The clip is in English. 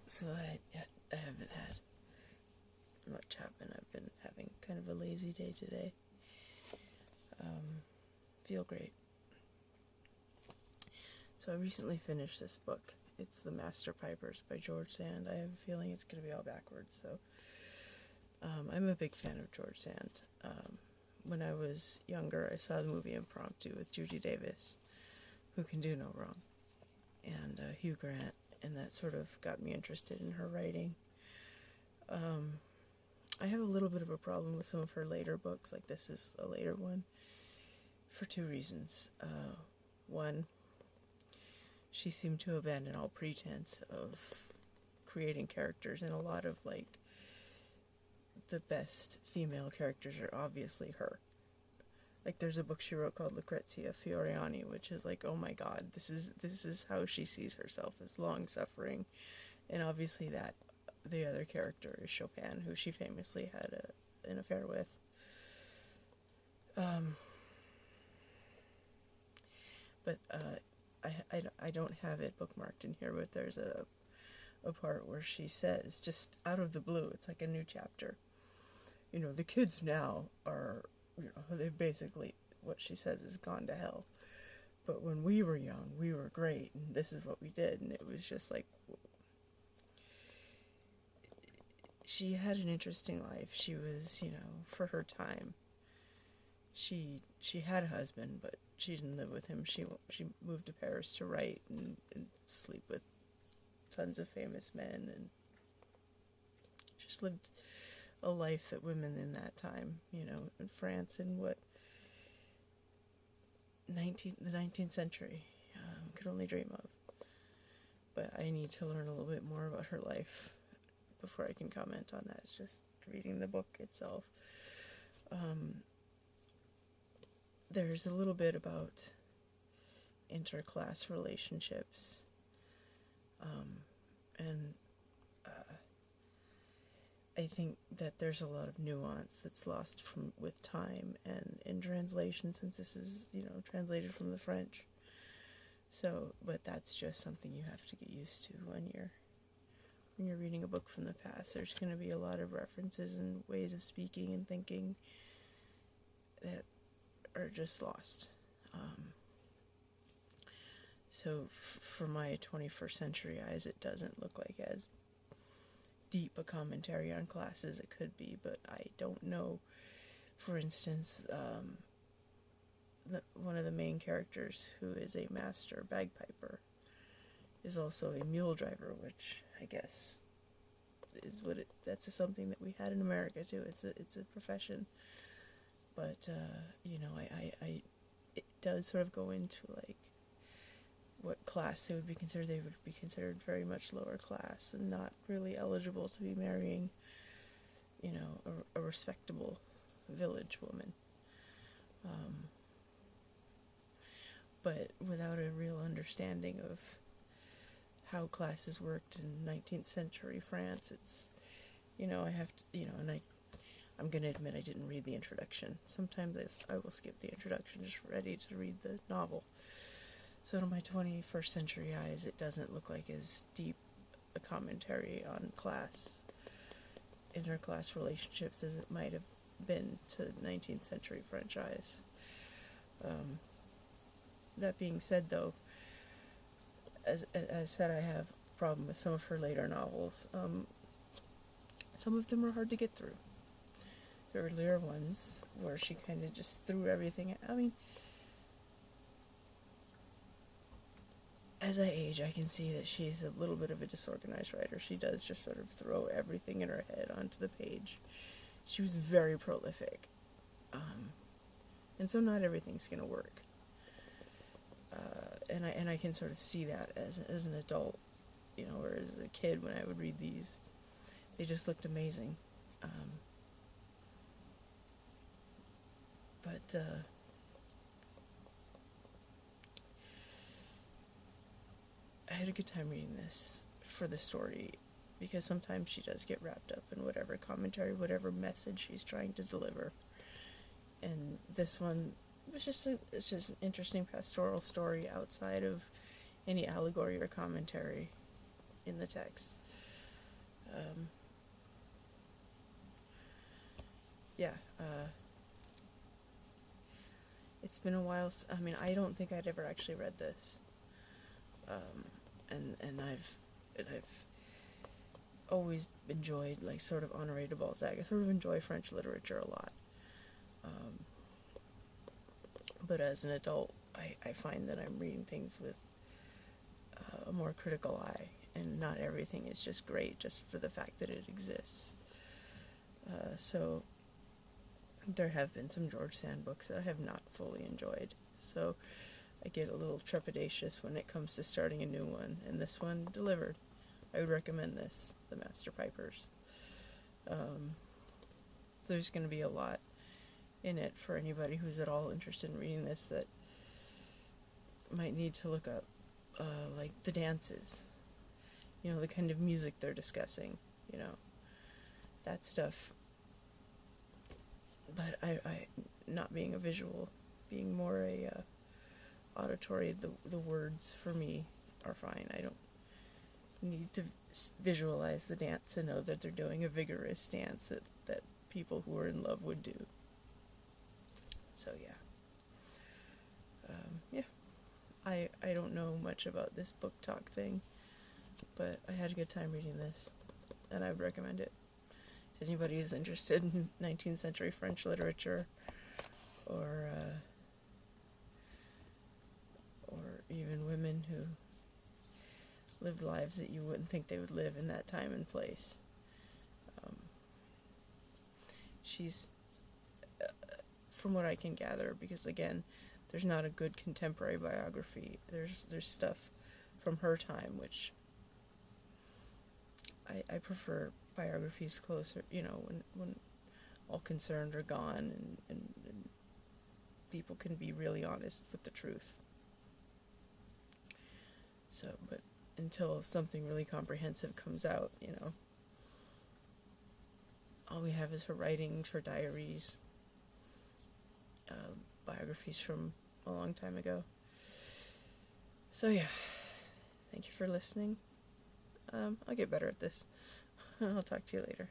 So I haven't had much happen. I've been having kind of a lazy day today. Feel great. So I recently finished this book. It's The Master Pipers by George Sand. I have a feeling it's going to be all backwards. So I'm a big fan of George Sand. When I was younger, I saw the movie Impromptu with Judy Davis, who can do no wrong, and Hugh Grant, and that sort of got me interested in her writing. I have a little bit of a problem with some of her later books, like this is a later one, for two reasons. One, she seemed to abandon all pretense of creating characters, and a lot of, like, the best female characters are obviously her. Like, there's a book she wrote called Lucrezia Fioriani, which is like, oh my god, this is how she sees herself, as long-suffering, and obviously that the other character is Chopin, who she famously had an affair with. But I don't have it bookmarked in here, but there's a part where she says, just out of the blue, it's like a new chapter. You know, the kids now are, you know, they've basically, what she says is gone to hell. But when we were young, we were great, and this is what we did. And it was just like, she had an interesting life. She was, you know, for her time, she had a husband, but she didn't live with him. She moved to Paris to write and sleep with tons of famous men, and just lived a life that women in that time, you know, in France in the 19th century could only dream of. But I need to learn a little bit more about her life before I can comment on that. It's just reading the book itself. There's a little bit about interclass relationships, and I think that there's a lot of nuance that's lost with time and in translation, since this is, you know, translated from the French. So, but that's just something you have to get used to when you're reading a book from the past. There's going to be a lot of references and ways of speaking and thinking that are just lost. So for my 21st century eyes, it doesn't look like as deep a commentary on class as it could be, but I don't know. For instance, one of the main characters, who is a master bagpiper, is also a mule driver, which I guess is that's something that we had in America too. It's a profession, but you know, it does sort of go into like what class they would be considered. They would be considered very much lower class and not really eligible to be marrying, you know, a respectable village woman. But without a real understanding of how classes worked in 19th century France, it's, you know, I have to, you know, and I'm going to admit I didn't read the introduction. Sometimes I will skip the introduction, just ready to read the novel. So to my 21st century eyes, it doesn't look like as deep a commentary on class, interclass relationships, as it might have been to 19th century French eyes. That being said, though, as I said, I have a problem with some of her later novels. Some of them are hard to get through. The earlier ones, where she kind of just threw everything. I mean, as I age, I can see that she's a little bit of a disorganized writer. She does just sort of throw everything in her head onto the page. She was very prolific. And so not everything's going to work. And I can sort of see that as an adult, you know, or as a kid when I would read these. They just looked amazing. But I had a good time reading this for the story, because sometimes she does get wrapped up in whatever commentary, whatever message she's trying to deliver. And this one was it's just an interesting pastoral story outside of any allegory or commentary in the text. Um, yeah, it's been a while. I mean, I don't think I'd ever actually read this, and I've always enjoyed, like, sort of Honoré de Balzac. I sort of enjoy French literature a lot, but as an adult, I find that I'm reading things with a more critical eye, and not everything is just great just for the fact that it exists. So there have been some George Sand books that I have not fully enjoyed, so I get a little trepidatious when it comes to starting a new one, and this one delivered. I would recommend this, The Master Pipers. There's going to be a lot in it for anybody who's at all interested in reading this that might need to look up, like, the dances, the kind of music they're discussing, that stuff. But I not being a visual, being more a auditory, the words for me are fine. I don't need to visualize the dance and know that they're doing a vigorous dance that people who are in love would do. So yeah. I don't know much about this book talk thing, but I had a good time reading this, and I would recommend it to anybody who's interested in 19th century French literature, or even women who lived lives that you wouldn't think they would live in that time and place. She's, from what I can gather, because again, there's not a good contemporary biography. There's stuff from her time, which I prefer biographies closer, when all concerned are gone, and people can be really honest with the truth. So, but until something really comprehensive comes out, all we have is her writings, her diaries, biographies from a long time ago. So yeah, thank you for listening. I'll get better at this. I'll talk to you later.